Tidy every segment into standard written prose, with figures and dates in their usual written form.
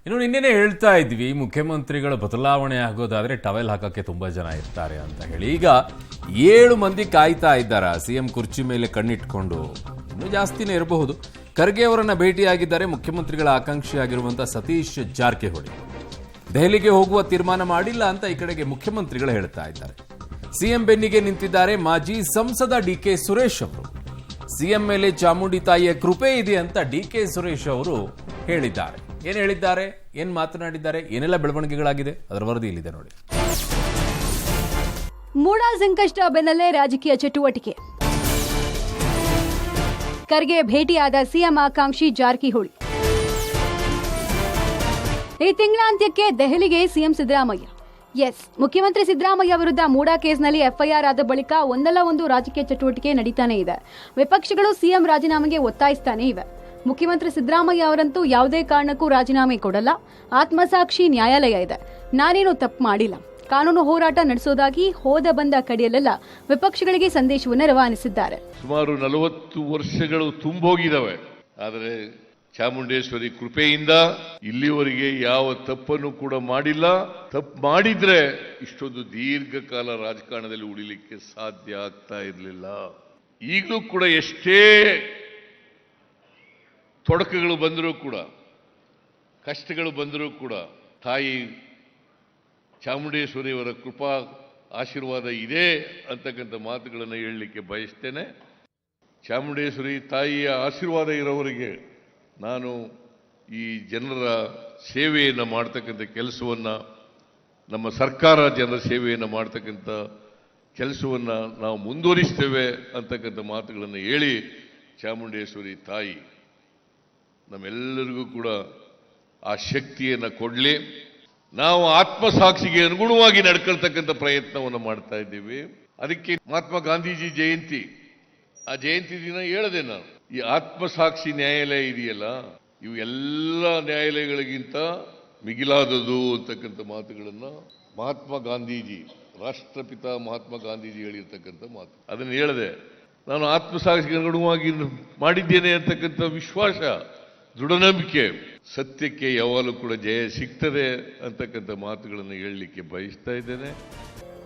ಇನ್ನು ನಿನ್ನೆನೇ ಹೇಳ್ತಾ ಇದ್ವಿ ಮುಖ್ಯಮಂತ್ರಿಗಳ ಬದಲಾವಣೆ ಆಗೋದಾದ್ರೆ ಟವೆಲ್ ಹಾಕಕ್ಕೆ ತುಂಬಾ ಜನ ಇರ್ತಾರೆ ಅಂತ ಹೇಳಿ. ಈಗ 7 ಮಂದಿ ಕಾಯ್ತಾ ಇದ್ದಾರೆ ಸಿಎಂ ಕುರ್ಚಿ ಮೇಲೆ ಕಣ್ಣಿಟ್ಕೊಂಡು. ಇನ್ನೂ ಜಾಸ್ತಿನೇ ಇರಬಹುದು. ಖರ್ಗೆ ಅವರನ್ನ ಭೇಟಿಯಾಗಿದ್ದಾರೆ ಮುಖ್ಯಮಂತ್ರಿಗಳ ಆಕಾಂಕ್ಷಿಯಾಗಿರುವಂತಹ ಸತೀಶ್ ಜಾರಕಿಹೊಳಿ. ದೆಹಲಿಗೆ ಹೋಗುವ ತೀರ್ಮಾನ ಮಾಡಿಲ್ಲ ಅಂತ ಈ ಕಡೆಗೆ ಮುಖ್ಯಮಂತ್ರಿಗಳು ಹೇಳ್ತಾ ಇದ್ದಾರೆ. ಸಿಎಂ ಬೆನ್ನಿಗೆ ನಿಂತಿದ್ದಾರೆ ಮಾಜಿ ಸಂಸದ ಡಿಕೆ ಸುರೇಶ್ ಅವರು. ಸಿಎಂ ಮೇಲೆ ಚಾಮುಂಡಿ ತಾಯಿಯ ಕೃಪೆ ಇದೆ ಅಂತ ಡಿಕೆ ಸುರೇಶ್ ಅವರು ಹೇಳಿದ್ದಾರೆ. ಏನ್ ಹೇಳಿದ್ದಾರೆ, ಏನ್ ಮಾತನಾಡಿದ್ದಾರೆ, ಏನೆಲ್ಲ ಬೆಳವಣಿಗೆಗಳಾಗಿದೆ ಅದರ ವರದಿ ಇಲ್ಲಿದೆ ನೋಡಿ. ಮೂಡಾ ಸಂಕಷ್ಟ ಬೆನ್ನಲ್ಲೇ ರಾಜಕೀಯ ಚಟುವಟಿಕೆ. ಖರ್ಗೆ ಭೇಟಿಯಾದ ಸಿಎಂ ಆಕಾಂಕ್ಷಿ ಜಾರಕಿಹೊಳಿ. ಈ ತಿಂಗಳಾಂತ್ಯಕ್ಕೆ ದೆಹಲಿಗೆ ಸಿಎಂ ಸಿದ್ದರಾಮಯ್ಯ. ಮುಖ್ಯಮಂತ್ರಿ ಸಿದ್ದರಾಮಯ್ಯ ವಿರುದ್ಧ ಮೂಡಾ ಕೇಸ್ನಲ್ಲಿ ಎಫ್ಐಆರ್ ಆದ ಬಳಿಕ ಒಂದಲ್ಲ ಒಂದು ರಾಜಕೀಯ ಚಟುವಟಿಕೆ ನಡೀತಾನೆ ಇದೆ. ವಿಪಕ್ಷಗಳು ಸಿಎಂ ರಾಜೀನಾಮೆಗೆ ಒತ್ತಾಯಿಸ್ತಾನೆ ಇವೆ. ಮುಖ್ಯಮಂತ್ರಿ ಸಿದ್ದರಾಮಯ್ಯ ಅವರಂತೂ ಯಾವುದೇ ಕಾರಣಕ್ಕೂ ರಾಜೀನಾಮೆ ಕೊಡಲ್ಲ. ಆತ್ಮಸಾಕ್ಷಿ ನ್ಯಾಯಾಲಯ ಇದೆ, ನಾನೇನು ತಪ್ಪು ಮಾಡಿಲ್ಲ, ಕಾನೂನು ಹೋರಾಟ ನಡೆಸೋದಾಗಿ ಹೋದ ಬಂದ ಕಡೆಯಲ್ಲೆಲ್ಲ ವಿಪಕ್ಷಗಳಿಗೆ ಸಂದೇಶವನ್ನು ರವಾನಿಸಿದ್ದಾರೆ. ಸುಮಾರು 40 ವರ್ಷಗಳು ತುಂಬೋಗಿದ್ದಾವೆ. ಆದರೆ ಚಾಮುಂಡೇಶ್ವರಿ ಕೃಪೆಯಿಂದ ಇಲ್ಲಿವರೆಗೆ ಯಾವ ತಪ್ಪನ್ನು ಕೂಡ ಮಾಡಿಲ್ಲ. ತಪ್ಪು ಮಾಡಿದ್ರೆ ಇಷ್ಟೊಂದು ದೀರ್ಘಕಾಲ ರಾಜಕಾರಣದಲ್ಲಿ ಉಳಿಲಿಕ್ಕೆ ಸಾಧ್ಯ ಆಗ್ತಾ ಇರಲಿಲ್ಲ. ಈಗಲೂ ಕೂಡ ಎಷ್ಟೇ ತೊಡಕುಗಳು ಬಂದರೂ ಕೂಡ, ಕಷ್ಟಗಳು ಬಂದರೂ ಕೂಡ ತಾಯಿ ಚಾಮುಂಡೇಶ್ವರಿಯವರ ಕೃಪಾ ಆಶೀರ್ವಾದ ಇದೆ ಅಂತಕ್ಕಂಥ ಮಾತುಗಳನ್ನು ಹೇಳಲಿಕ್ಕೆ ಬಯಸ್ತೇನೆ. ಚಾಮುಂಡೇಶ್ವರಿ ತಾಯಿಯ ಆಶೀರ್ವಾದ ಇರೋವರಿಗೆ ನಾನು ಈ ಜನರ ಸೇವೆಯನ್ನು ಮಾಡ್ತಕ್ಕಂಥ ಕೆಲಸವನ್ನು, ನಮ್ಮ ಸರ್ಕಾರ ಜನರ ಸೇವೆಯನ್ನು ಮಾಡ್ತಕ್ಕಂಥ ಕೆಲಸವನ್ನು ನಾವು ಮುಂದುವರಿಸ್ತೇವೆ ಅಂತಕ್ಕಂಥ ಮಾತುಗಳನ್ನು ಹೇಳಿ, ಚಾಮುಂಡೇಶ್ವರಿ ತಾಯಿ ನಮ್ಮೆಲ್ಲರಿಗೂ ಕೂಡ ಆ ಶಕ್ತಿಯನ್ನು ಕೊಡಲಿ. ನಾವು ಆತ್ಮಸಾಕ್ಷಿಗೆ ಅನುಗುಣವಾಗಿ ನಡ್ಕೊಳ್ತಕ್ಕಂಥ ಪ್ರಯತ್ನವನ್ನು ಮಾಡ್ತಾ ಇದ್ದೀವಿ. ಅದಕ್ಕೆ ಮಹಾತ್ಮ ಗಾಂಧೀಜಿ ಜಯಂತಿ, ಆ ಜಯಂತಿ ದಿನ ಹೇಳಿದೆ ನಾನು, ಈ ಆತ್ಮಸಾಕ್ಷಿ ನ್ಯಾಯಾಲಯ ಇದೆಯಲ್ಲ, ಇವು ಎಲ್ಲ ನ್ಯಾಯಾಲಯಗಳಿಗಿಂತ ಮಿಗಿಲಾದದು ಅಂತಕ್ಕಂಥ ಮಾತುಗಳನ್ನು ಮಹಾತ್ಮ ಗಾಂಧೀಜಿ, ರಾಷ್ಟ್ರಪಿತ ಮಹಾತ್ಮ ಗಾಂಧೀಜಿ ಹೇಳಿರ್ತಕ್ಕಂಥ ಮಾತು. ಅದನ್ನು ಹೇಳಿದೆ ನಾನು. ಆತ್ಮಸಾಕ್ಷಿಗೆ ಅನುಗುಣವಾಗಿ ಮಾಡಿದ್ದೇನೆ ಅಂತಕ್ಕಂಥ ವಿಶ್ವಾಸ, ದೃಢನಂಬಿಕೆ, ಸತ್ಯಕ್ಕೆ ಯಾವಾಗಲೂ ಕೂಡ ಜಯ ಸಿಗ್ತದೆ ಅಂತಕ್ಕಂಥ ಮಾತುಗಳನ್ನು ಹೇಳಲಿಕ್ಕೆ ಬಯಸ್ತಾ ಇದ್ದೇನೆ.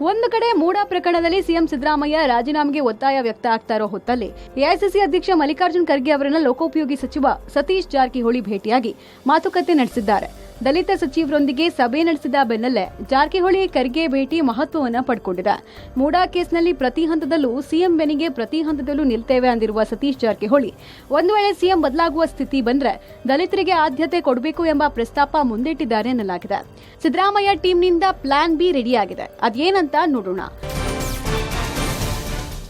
ಒಂದು ಕಡೆ ಮೂಡಾ ಪ್ರಕರಣದಲ್ಲಿ ಸಿಎಂ ಸಿದ್ದರಾಮಯ್ಯ ರಾಜೀನಾಮೆಗೆ ಒತ್ತಾಯ ವ್ಯಕ್ತ ಆಗ್ತಾ ಇರೋ ಹೊತ್ತಲ್ಲಿ ಎಐಸಿಸಿ ಅಧ್ಯಕ್ಷ ಮಲ್ಲಿಕಾರ್ಜುನ್ ಖರ್ಗೆ ಅವರನ್ನ ಲೋಕೋಪಯೋಗಿ ಸಚಿವ ಸತೀಶ್ ಜಾರಕಿಹೊಳಿ ಭೇಟಿಯಾಗಿ ಮಾತುಕತೆ ನಡೆಸಿದ್ದಾರೆ. ದಲಿತ ಸಚಿವರೊಂದಿಗೆ ಸಭೆ ನಡೆಸಿದ ಬೆನ್ನಲ್ಲೇ ಜಾರಕಿಹೊಳಿ ಖರ್ಗೆ ಭೇಟಿ ಮಹತ್ವವನ್ನು ಪಡ್ಕೊಂಡಿದೆ. ಮೂಡಾ ಕೇಸ್ನಲ್ಲಿ ಪ್ರತಿ ಹಂತದಲ್ಲೂ ಸಿಎಂ ಬೆನ್ನಿಗೆ ಪ್ರತಿ ಹಂತದಲ್ಲೂ ನಿಲ್ತೇವೆ ಅಂದಿರುವ ಸತೀಶ್ ಜಾರಕಿಹೊಳಿ, ಒಂದು ವೇಳೆ ಸಿಎಂ ಬದಲಾಗುವ ಸ್ಥಿತಿ ಬಂದ್ರೆ ದಲಿತರಿಗೆ ಆದ್ಯತೆ ಕೊಡಬೇಕು ಎಂಬ ಪ್ರಸ್ತಾಪ ಮುಂದಿಟ್ಟಿದ್ದಾರೆ ಎನ್ನಲಾಗಿದೆ. ಸಿದ್ದರಾಮಯ್ಯ ಟೀಮ್ನಿಂದ ಪ್ಲಾನ್ ಬಿ ರೆಡಿಯಾಗಿದೆ. ಅದೇನಂತ ನೋಡೋಣ.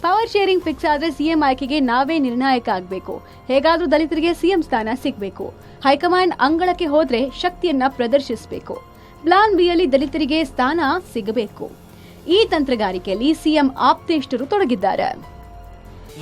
ಪವರ್ ಶೇರಿಂಗ್ ಫಿಕ್ಸ್ ಆದ್ರೆ ಸಿಎಂ ಆಯ್ಕೆಗೆ ನಾವೇ ನಿರ್ಣಾಯಕ ಆಗಬೇಕು. ಹೇಗಾದ್ರೂ ದಲಿತರಿಗೆ ಸಿಎಂ ಸ್ಥಾನ ಸಿಗಬೇಕು. ಹೈಕಮಾಂಡ್ ಅಂಗಳಕ್ಕೆ ಹೋದ್ರೆ ಶಕ್ತಿಯನ್ನ ಪ್ರದರ್ಶಿಸಬೇಕು. ಪ್ಲಾನ್ ಬಿಯಲ್ಲಿ ದಲಿತರಿಗೆ ಸ್ಥಾನ ಸಿಗಬೇಕು. ಈ ತಂತ್ರಗಾರಿಕೆಯಲ್ಲಿ ಸಿಎಂ ಆಪ್ತೇಷ್ಟರು ತೊಡಗಿದ್ದಾರೆ.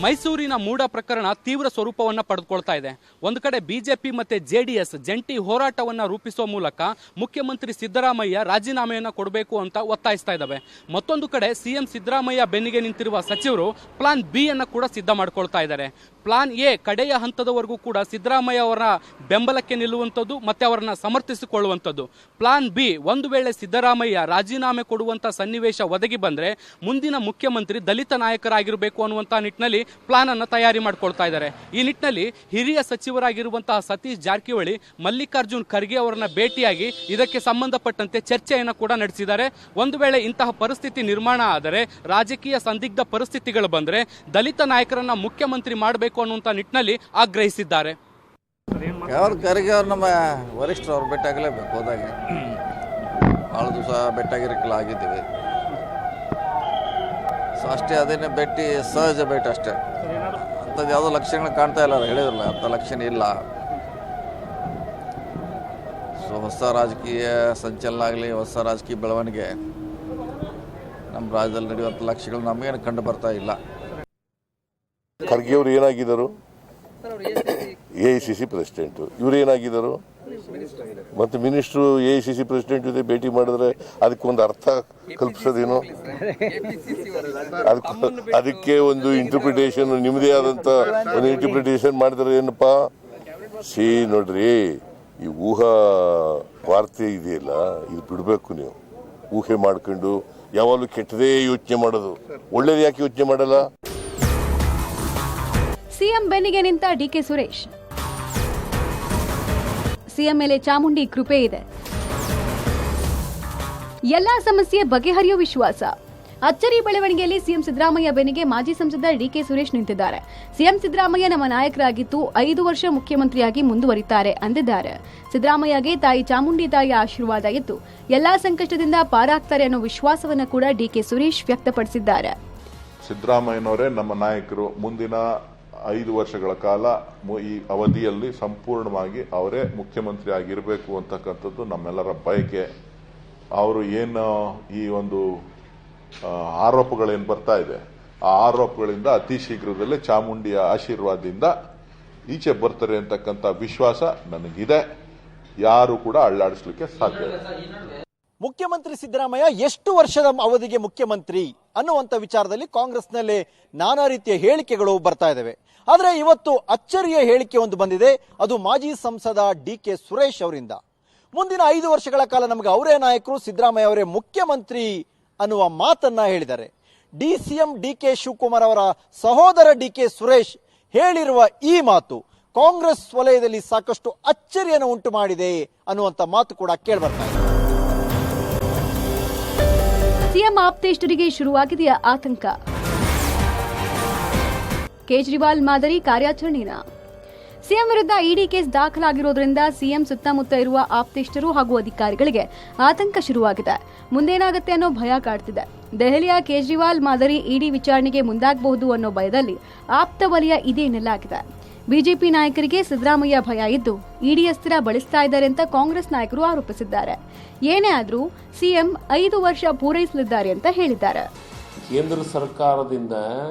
ಮೈಸೂರಿನ ಮೂಡಾ ಪ್ರಕರಣ ತೀವ್ರ ಸ್ವರೂಪವನ್ನು ಪಡೆದುಕೊಳ್ತಾ ಇದೆ. ಒಂದು ಕಡೆ ಬಿಜೆಪಿ ಮತ್ತೆ ಜೆಡಿಎಸ್ ಜಂಟಿ ಹೋರಾಟವನ್ನು ರೂಪಿಸುವ ಮೂಲಕ ಮುಖ್ಯಮಂತ್ರಿ ಸಿದ್ದರಾಮಯ್ಯ ರಾಜೀನಾಮೆಯನ್ನು ಕೊಡಬೇಕು ಅಂತ ಒತ್ತಾಯಿಸ್ತಾ ಇದ್ದಾವೆ. ಮತ್ತೊಂದು ಕಡೆ ಸಿಎಂ ಸಿದ್ದರಾಮಯ್ಯ ಬೆನ್ನಿಗೆ ನಿಂತಿರುವ ಸಚಿವರು ಪ್ಲಾನ್ ಬಿ ಅನ್ನು ಕೂಡ ಸಿದ್ಧ ಮಾಡ್ಕೊಳ್ತಾ ಇದ್ದಾರೆ. ಪ್ಲಾನ್ ಎ ಕಡೆಯ ಹಂತದವರೆಗೂ ಕೂಡ ಸಿದ್ದರಾಮಯ್ಯ ಅವರ ಬೆಂಬಲಕ್ಕೆ ನಿಲ್ಲುವಂಥದ್ದು ಮತ್ತೆ ಅವರನ್ನ ಸಮರ್ಥಿಸಿಕೊಳ್ಳುವಂಥದ್ದು. ಪ್ಲಾನ್ ಬಿ, ಒಂದು ವೇಳೆ ಸಿದ್ದರಾಮಯ್ಯ ರಾಜೀನಾಮೆ ಕೊಡುವಂತ ಸನ್ನಿವೇಶ ಒದಗಿ ಬಂದ್ರೆ ಮುಂದಿನ ಮುಖ್ಯಮಂತ್ರಿ ದಲಿತ ನಾಯಕರಾಗಿರಬೇಕು ಅನ್ನುವಂಥ ನಿಟ್ಟಿನಲ್ಲಿ ಪ್ಲಾನ್ ಅನ್ನು ತಯಾರಿ ಮಾಡಿಕೊಳ್ತಾ ಇದ್ದಾರೆ. ಈ ನಿಟ್ಟಿನಲ್ಲಿ ಹಿರಿಯ ಸಚಿವರಾಗಿರುವಂತಹ ಸತೀಶ್ ಜಾರಕಿಹೊಳಿ ಮಲ್ಲಿಕಾರ್ಜುನ್ ಖರ್ಗೆ ಅವರನ್ನ ಭೇಟಿಯಾಗಿ ಇದಕ್ಕೆ ಸಂಬಂಧಪಟ್ಟಂತೆ ಚರ್ಚೆಯನ್ನು ಕೂಡ ನಡೆಸಿದ್ದಾರೆ. ಒಂದು ವೇಳೆ ಇಂತಹ ಪರಿಸ್ಥಿತಿ ನಿರ್ಮಾಣ ಆದರೆ, ರಾಜಕೀಯ ಸಂದಿಗ್ಧ ಪರಿಸ್ಥಿತಿಗಳು ಬಂದ್ರೆ ದಲಿತ ನಾಯಕರನ್ನ ಮುಖ್ಯಮಂತ್ರಿ ಮಾಡಬೇಕು ಅನ್ನುವಂಥ ನಿಟ್ಟಿನಲ್ಲಿ ಆಗ್ರಹಿಸಿದ್ದಾರೆ. ಖರ್ಗೆ ಅವ್ರು ನಮ್ಮ ವರಿಷ್ಠರು, ಅವ್ರು ಭೇಟಿಯಾಗಲೇಬೇಕು. ಹೋದಾಗ ಭಾಳ ದಿವಸ ಭೇಟಿಯಾಗಿರಕ್ಕೆಲ್ಲ ಆಗಿದ್ದೀವಿ. ಸೊ ಅಷ್ಟೇ, ಅದೇನೇ ಭೇಟಿ ಸಹಜ ಭೇಟಿ ಅಷ್ಟೇ. ಅಂಥದ್ದು ಯಾವುದೋ ಲಕ್ಷಣಗಳು ಕಾಣ್ತಾ ಇಲ್ಲ, ಹೇಳಿದ್ರಲ್ಲ ಅಂಥ ಲಕ್ಷಣ ಇಲ್ಲ. ಸೊ ಹೊಸ ರಾಜಕೀಯ ಸಂಚಲನ ಆಗಲಿ, ಹೊಸ ರಾಜಕೀಯ ಬೆಳವಣಿಗೆ ನಮ್ಮ ರಾಜ್ಯದಲ್ಲಿ ನಡೆಯುವಂಥ ಲಕ್ಷಣಗಳು ನಮಗೇನು ಕಂಡು ಬರ್ತಾ ಇಲ್ಲ. ಖರ್ಗೆ ಅವರು ಏನಾಗಿದ್ದರು? AICC president. ಇವರು ಏನಾಗಿದ್ದರು? ಮತ್ತು ಮಿನಿಸ್ಟ್ರು ಎಐಸಿಸಿ ಪ್ರೆಸಿಡೆಂಟ್ ಜೊತೆ ಭೇಟಿ ಮಾಡಿದ್ರೆ ಅದಕ್ಕೊಂದು ಅರ್ಥ ಕಲ್ಪಿಸೋದೇನು? ಅದಕ್ಕೆ ಒಂದು ಇಂಟರ್ಪ್ರಿಟೇಷನ್, ನಿಮ್ಮದೇ ಆದಂಥ ಒಂದು ಇಂಟರ್ಪ್ರಿಟೇಷನ್ ಮಾಡಿದ್ರೆ ಏನಪ್ಪ? ನೋಡ್ರಿ, ಈ ಊಹಾ ವಾರ್ತೆ ಇದೆಯಲ್ಲ, ಇದು ಬಿಡಬೇಕು. ನೀವು ಊಹೆ ಮಾಡ್ಕೊಂಡು ಯಾವಾಗಲೂ ಕೆಟ್ಟದೇ ಯೋಚನೆ ಮಾಡೋದು, ಒಳ್ಳೇದು ಯಾಕೆ ಯೋಚನೆ ಮಾಡಲ್ಲ? ಸಿಎಂ ಬೆನ್ನಿಗೆ ನಿಂತ ಡಿಕೆ ಸುರೇಶ್. ಸಿಎಂ ಮೇಲೆ ಚಾಮುಂಡಿ ಕೃಪೆ ಇದೆ, ಎಲ್ಲಾ ಸಮಸ್ಯೆ ಬಗೆಹರಿಯುವ ವಿಶ್ವಾಸ. ಅಚ್ಚರಿ ಬೆಳವಣಿಗೆಯಲ್ಲಿ ಸಿಎಂ ಸಿದ್ದರಾಮಯ್ಯ ಬೆನ್ನಿಗೆ ಮಾಜಿ ಸಂಸದ ಡಿಕೆ ಸುರೇಶ್ ನಿಂತಿದ್ದಾರೆ. ಸಿಎಂ ಸಿದ್ದರಾಮಯ್ಯ ನಮ್ಮ ನಾಯಕರಾಗಿದ್ದು 5 ವರ್ಷ ಮುಖ್ಯಮಂತ್ರಿಯಾಗಿ ಮುಂದುವರಿತಾರೆ ಅಂದಿದ್ದಾರೆ. ಸಿದ್ದರಾಮಯ್ಯಗೆ ತಾಯಿ ಚಾಮುಂಡಿ ತಾಯಿಯ ಆಶೀರ್ವಾದ ಇದ್ದು ಎಲ್ಲಾ ಸಂಕಷ್ಟದಿಂದ ಪಾರಾಗ್ತಾರೆ ಅನ್ನೋ ವಿಶ್ವಾಸವನ್ನು ಕೂಡ ಡಿಕೆ ಸುರೇಶ್ ವ್ಯಕ್ತಪಡಿಸಿದ್ದಾರೆ. ಸಿದ್ದರಾಮಯ್ಯನವರೇ ನಮ್ಮ ನಾಯಕರು, ಮುಂದಿನ 5 ವರ್ಷಗಳ ಕಾಲ ಈ ಅವಧಿಯಲ್ಲಿ ಸಂಪೂರ್ಣವಾಗಿ ಅವರೇ ಮುಖ್ಯಮಂತ್ರಿ ಆಗಿರಬೇಕು ಅಂತಕ್ಕಂಥದ್ದು ನಮ್ಮೆಲ್ಲರ ಬಯಕೆ. ಅವರು ಏನು ಈ ಒಂದು ಆರೋಪಗಳೇನು ಬರ್ತಾ ಇದೆ, ಆ ಆರೋಪಗಳಿಂದ ಅತಿ ಶೀಘ್ರದಲ್ಲೇ ಚಾಮುಂಡಿಯ ಆಶೀರ್ವಾದದಿಂದ ಈಚೆ ಬರ್ತಾರೆ ಅಂತಕ್ಕಂಥ ವಿಶ್ವಾಸ ನನಗಿದೆ. ಯಾರು ಕೂಡ ಅಳ್ಳಾಡಿಸ್ಲಿಕ್ಕೆ ಸಾಧ್ಯ ಇಲ್ಲ. ಮುಖ್ಯಮಂತ್ರಿ ಸಿದ್ದರಾಮಯ್ಯ ಎಷ್ಟು ವರ್ಷದ ಅವಧಿಗೆ ಮುಖ್ಯಮಂತ್ರಿ ಅನ್ನುವಂಥ ವಿಚಾರದಲ್ಲಿ ಕಾಂಗ್ರೆಸ್ನಲ್ಲಿ ನಾನಾ ರೀತಿಯ ಹೇಳಿಕೆಗಳು ಬರ್ತಾ ಇದ್ದಾವೆ. ಆದರೆ ಇವತ್ತು ಅಚ್ಚರಿಯ ಹೇಳಿಕೆ ಒಂದು ಬಂದಿದೆ. ಅದು ಮಾಜಿ ಸಂಸದ ಡಿಕೆ ಸುರೇಶ್ ಅವರಿಂದ. ಮುಂದಿನ 5 ವರ್ಷಗಳ ಕಾಲ ನಮಗೆ ಅವರೇ ನಾಯಕರು, ಸಿದ್ದರಾಮಯ್ಯ ಅವರೇ ಮುಖ್ಯಮಂತ್ರಿ ಅನ್ನುವ ಮಾತನ್ನ ಹೇಳಿದ್ದಾರೆ. ಸಿಎಂ ಡಿಕೆ ಶಿವಕುಮಾರ್ ಅವರ ಸಹೋದರ ಡಿಕೆ ಸುರೇಶ್ ಹೇಳಿರುವ ಈ ಮಾತು ಕಾಂಗ್ರೆಸ್ ವಲಯದಲ್ಲಿ ಸಾಕಷ್ಟು ಅಚ್ಚರಿಯನ್ನು ಉಂಟು ಮಾಡಿದೆ ಅನ್ನುವಂಥ ಮಾತು ಕೂಡ ಕೇಳಿಬರ್ತಾ ಇದೆ. ಸಿಎಂ ಆಪ್ತೇಷ್ಟರಿಗೆ ಶುರುವಾಗಿದೆಯಾ ಆತಂಕ? ಕೇಜ್ರಿವಾಲ್ ಮಾದರಿ ಕಾರ್ಯಾಚರಣೆನ? ಸಿಎಂ ವಿರುದ್ಧ ಇಡಿ ಕೇಸ್ ದಾಖಲಾಗಿರೋದ್ರಿಂದ ಸಿಎಂ ಸುತ್ತಮುತ್ತ ಇರುವ ಆಪ್ತೇಷ್ಟರು ಹಾಗೂ ಅಧಿಕಾರಿಗಳಿಗೆ ಆತಂಕ ಶುರುವಾಗಿದೆ. ಮುಂದೇನಾಗುತ್ತೆ ಅನ್ನೋ ಭಯ ಕಾಡ್ತಿದೆ. ದೆಹಲಿಯ ಕೇಜ್ರಿವಾಲ್ ಮಾದರಿ ಇಡಿ ವಿಚಾರಣೆಗೆ ಮುಂದಾಗಬಹುದು ಅನ್ನೋ ಭಯದಲ್ಲಿ ಆಪ್ತ ವಲಯ ಇದೆ ಎನ್ನಲಾಗಿದೆ. ಬಿಜೆಪಿ ನಾಯಕರಿಗೆ ಸಿದ್ದರಾಮಯ್ಯ ಭಯ ಇದ್ದು ಇಡಿ ಅಸ್ತ್ರ ಬಳಸ್ತಾ ಇದ್ದಾರೆ ಅಂತ ಕಾಂಗ್ರೆಸ್ ನಾಯಕರು ಆರೋಪಿಸಿದ್ದಾರೆ. ಏನೇ ಆದರೂ ಸಿಎಂ 5 ವರ್ಷ ಪೂರೈಸಲಿದ್ದಾರೆ ಅಂತ ಹೇಳಿದ್ದಾರೆ. ಕೇಂದ್ರ ಸರ್ಕಾರದಿಂದ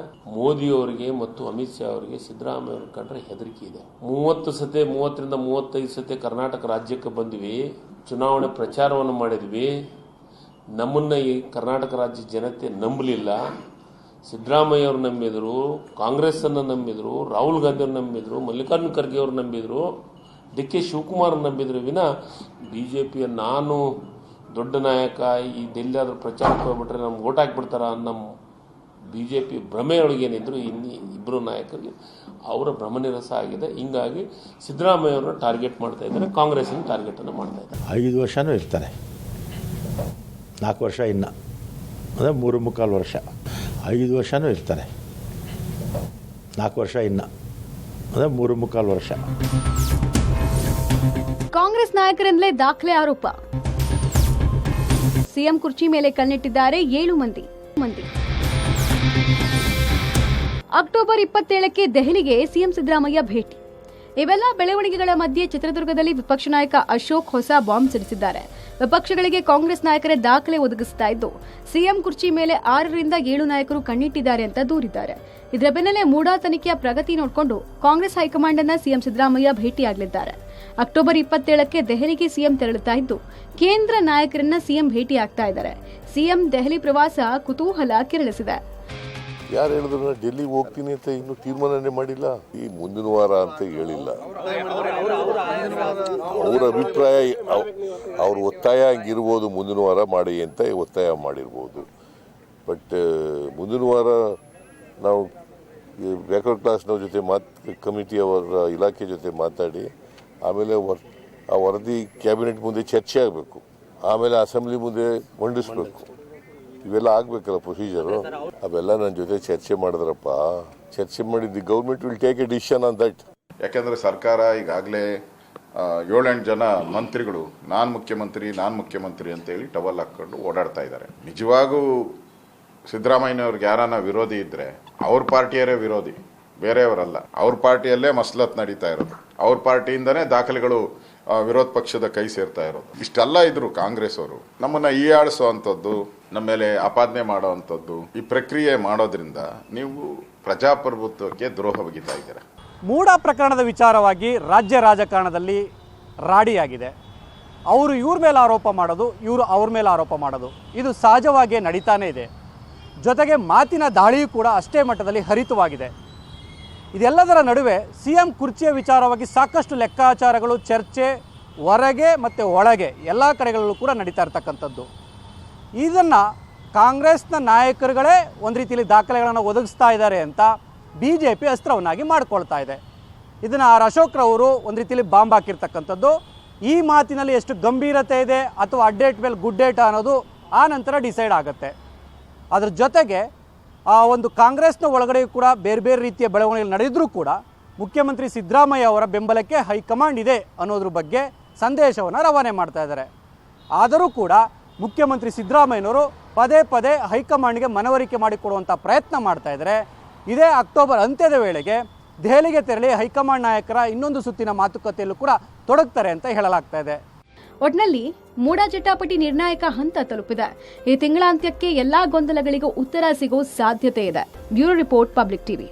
ಮೋದಿಯವರಿಗೆ ಮತ್ತು ಅಮಿತ್ ಶಾ ಅವರಿಗೆ ಸಿದ್ದರಾಮಯ್ಯ ಅವರು ಕಂಡ್ರೆ ಹೆದರಿಕೆ ಇದೆ. 30ರಿಂದ 35 ಸತಿ ಕರ್ನಾಟಕ ರಾಜ್ಯಕ್ಕೆ ಬಂದ್ವಿ, ಚುನಾವಣೆ ಪ್ರಚಾರವನ್ನು ಮಾಡಿದ್ವಿ. ನಮ್ಮನ್ನ ಈ ಕರ್ನಾಟಕ ರಾಜ್ಯ ಜನತೆ ನಂಬಲಿಲ್ಲ. ಸಿದ್ದರಾಮಯ್ಯ ಅವರು ನಂಬಿದ್ರು, ಕಾಂಗ್ರೆಸ್ ಅನ್ನು ನಂಬಿದ್ರು, ರಾಹುಲ್ ಗಾಂಧಿ ಅವರು ನಂಬಿದ್ರು, ಮಲ್ಲಿಕಾರ್ಜುನ ಖರ್ಗೆ ಅವರು ನಂಬಿದ್ರು, ಡಿ.ಕೆ. ಶಿವಕುಮಾರ್ ನಂಬಿದ್ರು ವಿನ ಬಿಜೆಪಿಯ ನಾನು ದೊಡ್ಡ ನಾಯಕ, ಈ ಡೆಲ್ಲಿ ಆದ್ರೂ ಪ್ರಚಾರಕ್ಕೆ ಹೋಗ್ಬಿಟ್ರೆ ನಮ್ಗೆ ಓಟ್ ಹಾಕ್ಬಿಡ್ತಾರ ನಮ್ಮ ಬಿಜೆಪಿ ಭ್ರಮೆಯೊಳಗೇನಿದ್ರು ಇಬ್ಬರು ನಾಯಕರಿಗೆ ಅವರ ಭ್ರಮನಿರಸ ಆಗಿದೆ. ಹಿಂಗಾಗಿ ಸಿದ್ದರಾಮಯ್ಯ ಅವರನ್ನು ಟಾರ್ಗೆಟ್ ಮಾಡ್ತಾ ಇದ್ದಾರೆ, ಕಾಂಗ್ರೆಸ್ನ ಟಾರ್ಗೆಟ್ ಅನ್ನು ಮಾಡ್ತಾ ಇದ್ದಾರೆ. 5 ವರ್ಷನೂ ಇರ್ತಾರೆ, 4 ವರ್ಷ ಇನ್ನು ಅಂದರೆ 3.25 ವರ್ಷ. 5 ವರ್ಷನೂ ಇರ್ತಾರೆ, 4 ವರ್ಷ ಇನ್ನು ಅಂದರೆ 3.25 ವರ್ಷ. ಕಾಂಗ್ರೆಸ್ ನಾಯಕರಿಂದಲೇ ದಾಖಲೆ ಆರೋಪ. ಸಿಎಂ ಕುರ್ಚಿ ಮೇಲೆ ಕಣ್ಣಿಟ್ಟಿದ್ದಾರೆ 7 ಮಂದಿ. ಅಕ್ಟೋಬರ್ 27ಕ್ಕೆ ದೆಹಲಿಗೆ ಸಿಎಂ ಸಿದ್ದರಾಮಯ್ಯ ಭೇಟಿ. ಇವೆಲ್ಲ ಬೆಳವಣಿಗೆಗಳ ಮಧ್ಯೆ ಚಿತ್ರದುರ್ಗದಲ್ಲಿ ವಿಪಕ್ಷ ನಾಯಕ ಅಶೋಕ್ ಹೊಸ ಬಾಂಬ್ ಸಿಡಿಸಿದ್ದಾರೆ. ವಿಪಕ್ಷಗಳಿಗೆ ಕಾಂಗ್ರೆಸ್ ನಾಯಕರೇ ದಾಖಲೆ ಒದಗಿಸ್ತಾ ಇದ್ದು ಸಿಎಂ ಕುರ್ಚಿ ಮೇಲೆ 6ರಿಂದ 7 ನಾಯಕರು ಕಣ್ಣಿಟ್ಟಿದ್ದಾರೆ ಅಂತ ದೂರಿದ್ದಾರೆ. ಇದರ ಬೆನ್ನಲ್ಲೇ ಮೂಡಾ ತನಿಖೆಯ ಪ್ರಗತಿ ನೋಡಿಕೊಂಡು ಕಾಂಗ್ರೆಸ್ ಹೈಕಮಾಂಡ್ ಅನ್ನ ಸಿಎಂ ಸಿದ್ದರಾಮಯ್ಯ ಭೇಟಿಯಾಗಲಿದ್ದಾರೆ. ಅಕ್ಟೋಬರ್ 27ಕ್ಕೆ ದೆಹಲಿಗೆ ಸಿಎಂ ತೆರಳುತ್ತಾ ಇದ್ದು ಕೇಂದ್ರ ನಾಯಕರನ್ನ ಸಿಎಂ ಭೇಟಿ ಆಗ್ತಾ ಇದ್ದಾರೆ. ಸಿಎಂ ದೆಹಲಿ ಪ್ರವಾಸ ಕುತೂಹಲ ಕೆರಳಿಸಿದೆ. ಯಾರು ಹೇಳಿದ್ರು ಡೆಲ್ಲಿಗೆ ಹೋಗ್ತೀನಿ ಅಂತ ಇನ್ನೂ ತೀರ್ಮಾನನೇ ಮಾಡಿಲ್ಲ. ಈ ಮುಂದಿನ ವಾರ ಅಂತ ಹೇಳಿಲ್ಲ. ಅವರ ಅಭಿಪ್ರಾಯ, ಅವ್ರ ಒತ್ತಾಯ ಹಂಗಿರ್ಬೋದು, ಮುಂದಿನ ವಾರ ಮಾಡಿ ಅಂತ ಒತ್ತಾಯ ಮಾಡಿರ್ಬೋದು. ಬಟ್ ಮುಂದಿನ ವಾರ ನಾವು ಬ್ಯಾಕ್ವರ್ಡ್ ಕ್ಲಾಸ್ನವ್ರ ಜೊತೆ ಕಮಿಟಿಯವರ ಇಲಾಖೆ ಜೊತೆ ಮಾತಾಡಿ ಆಮೇಲೆ ಆ ವರದಿ ಕ್ಯಾಬಿನೆಟ್ ಮುಂದೆ ಚರ್ಚೆ ಆಗಬೇಕು, ಆಮೇಲೆ ಅಸೆಂಬ್ಲಿ ಮುಂದೆ ಮಂಡಿಸ್ಬೇಕು. ಇವೆಲ್ಲ ಆಗ್ಬೇಕಲ್ಲ ಪ್ರೊಸೀಜರು. ಅವೆಲ್ಲ ನನ್ನ ಜೊತೆ ಚರ್ಚೆ ಮಾಡಿದ್ರಪ್ಪ. ಚರ್ಚೆ ಮಾಡಿದ್ದು government will take A decision on that. ಯಾಕೆಂದ್ರೆ ಸರ್ಕಾರ ಈಗಾಗಲೇ 7-8 ಜನ ಮಂತ್ರಿಗಳು ನಾನು ಮುಖ್ಯಮಂತ್ರಿ ಅಂತೇಳಿ ಟವಲ್ ಹಾಕೊಂಡು ಓಡಾಡ್ತಾ ಇದ್ದಾರೆ. ನಿಜವಾಗೂ ಸಿದ್ದರಾಮಯ್ಯನವ್ರಿಗೆ ಯಾರನ್ನ ವಿರೋಧಿ ಇದ್ರೆ ಅವ್ರ ಪಾರ್ಟಿಯರೇ ವಿರೋಧಿ, ಬೇರೆಯವರಲ್ಲ. ಅವ್ರ ಪಾರ್ಟಿಯಲ್ಲೇ ಮಸಲತ್ ನಡೀತಾ ಇರೋದು, ಅವ್ರ ಪಾರ್ಟಿಯಿಂದನೇ ದಾಖಲೆಗಳು ವಿರೋಧ ಪಕ್ಷದ ಕೈ ಸೇರ್ತಾ ಇರೋದು. ಇಷ್ಟೆಲ್ಲ ಇದ್ರು ಕಾಂಗ್ರೆಸ್ ಅವರು ನಮ್ಮನ್ನ ಹೀಯಾಳಿಸೋ ಅಂಥದ್ದು, ನಮ್ಮ ಮೇಲೆ ಆಪಾದನೆ ಮಾಡೋ ಅಂಥದ್ದು, ಈ ಪ್ರಕ್ರಿಯೆ ಮಾಡೋದ್ರಿಂದ ನೀವು ಪ್ರಜಾಪ್ರಭುತ್ವಕ್ಕೆ ದ್ರೋಹ ಬಗೆತಾ ಇದ್ದೀರಾ. ಮೂಡಾ ಪ್ರಕರಣದ ವಿಚಾರವಾಗಿ ರಾಜ್ಯ ರಾಜಕಾರಣದಲ್ಲಿ ರಾಡಿಯಾಗಿದೆ. ಅವರು ಇವ್ರ ಮೇಲೆ ಆರೋಪ ಮಾಡೋದು, ಇವರು ಅವ್ರ ಮೇಲೆ ಆರೋಪ ಮಾಡೋದು, ಇದು ಸಹಜವಾಗಿಯೇ ನಡೀತಾನೇ ಇದೆ. ಜೊತೆಗೆ ಮಾತಿನ ದಾಳಿಯೂ ಕೂಡ ಅಷ್ಟೇ ಮಟ್ಟದಲ್ಲಿ ಹರಿತವಾಗಿದೆ. ಇದೆಲ್ಲದರ ನಡುವೆ ಸಿಎಂ ಕುರ್ಚಿಯ ವಿಚಾರವಾಗಿ ಸಾಕಷ್ಟು ಲೆಕ್ಕಾಚಾರಗಳು, ಚರ್ಚೆ ಹೊರಗೆ ಮತ್ತು ಒಳಗೆ ಎಲ್ಲ ಕಡೆಗಳಲ್ಲೂ ಕೂಡ ನಡೀತಾ ಇರ್ತಕ್ಕಂಥದ್ದು. ಇದನ್ನು ಕಾಂಗ್ರೆಸ್ನ ನಾಯಕರುಗಳೇ ಒಂದು ರೀತಿಯಲ್ಲಿ ದಾಖಲೆಗಳನ್ನು ಒದಗಿಸ್ತಾ ಇದ್ದಾರೆ ಅಂತ BJP ಅಸ್ತ್ರವನ್ನಾಗಿ ಮಾಡ್ಕೊಳ್ತಾ ಇದೆ. ಇದನ್ನು ಆರ್ ಅಶೋಕ್ ರವರು ಒಂದು ರೀತಿಯಲ್ಲಿ ಬಾಂಬ್ ಹಾಕಿರ್ತಕ್ಕಂಥದ್ದು. ಈ ಮಾತಿನಲ್ಲಿ ಎಷ್ಟು ಗಂಭೀರತೆ ಇದೆ ಅಥವಾ ಅಡ್ಡೇಟ್ ಮೇಲೆ ಗುಡ್ಡೇಟ ಅನ್ನೋದು ಆ ನಂತರ ಡಿಸೈಡ್ ಆಗುತ್ತೆ. ಅದ್ರ ಜೊತೆಗೆ ಆ ಒಂದು ಕಾಂಗ್ರೆಸ್ನ ಒಳಗಡೆ ಕೂಡ ಬೇರೆ ಬೇರೆ ರೀತಿಯ ಬೆಳವಣಿಗೆ ನಡೆದಿದ್ರೂ ಕೂಡ ಮುಖ್ಯಮಂತ್ರಿ ಸಿದ್ದರಾಮಯ್ಯ ಅವರ ಬೆಂಬಲಕ್ಕೆ ಹೈಕಮಾಂಡ್ ಇದೆ ಅನ್ನೋದ್ರ ಬಗ್ಗೆ ಸಂದೇಶವನ್ನು ರವಾನೆ ಮಾಡ್ತಾ ಇದ್ದಾರೆ. ಆದರೂ ಕೂಡ ಮುಖ್ಯಮಂತ್ರಿ ಸಿದ್ದರಾಮಯ್ಯನವರು ಪದೇ ಪದೇ ಹೈಕಮಾಂಡ್ಗೆ ಮನವರಿಕೆ ಮಾಡಿಕೊಡುವಂಥ ಪ್ರಯತ್ನ ಮಾಡ್ತಾ ಇದ್ದಾರೆ. ಇದೇ ಅಕ್ಟೋಬರ್ ಅಂತ್ಯದ ವೇಳೆಗೆ ದೆಹಲಿಗೆ ತೆರಳಿ ಹೈಕಮಾಂಡ್ ನಾಯಕರ ಇನ್ನೊಂದು ಸುತ್ತಿನ ಮಾತುಕತೆಯಲ್ಲೂ ಕೂಡ ತೊಡಗ್ತಾರೆ ಅಂತ ಹೇಳಲಾಗ್ತಾ ಇದೆ. ಒಟ್ನಲ್ಲಿ ಮೂಡಾ ಜಟಾಪಟಿ ನಿರ್ಣಾಯಕ ಹಂತ ತಲುಪಿದೆ. ಈ ತಿಂಗಳಾಂತ್ಯಕ್ಕೆ ಎಲ್ಲಾ ಗೊಂದಲಗಳಿಗೂ ಉತ್ತರ ಸಿಗೋ ಸಾಧ್ಯತೆ ಇದೆ. Bureau report, public TV.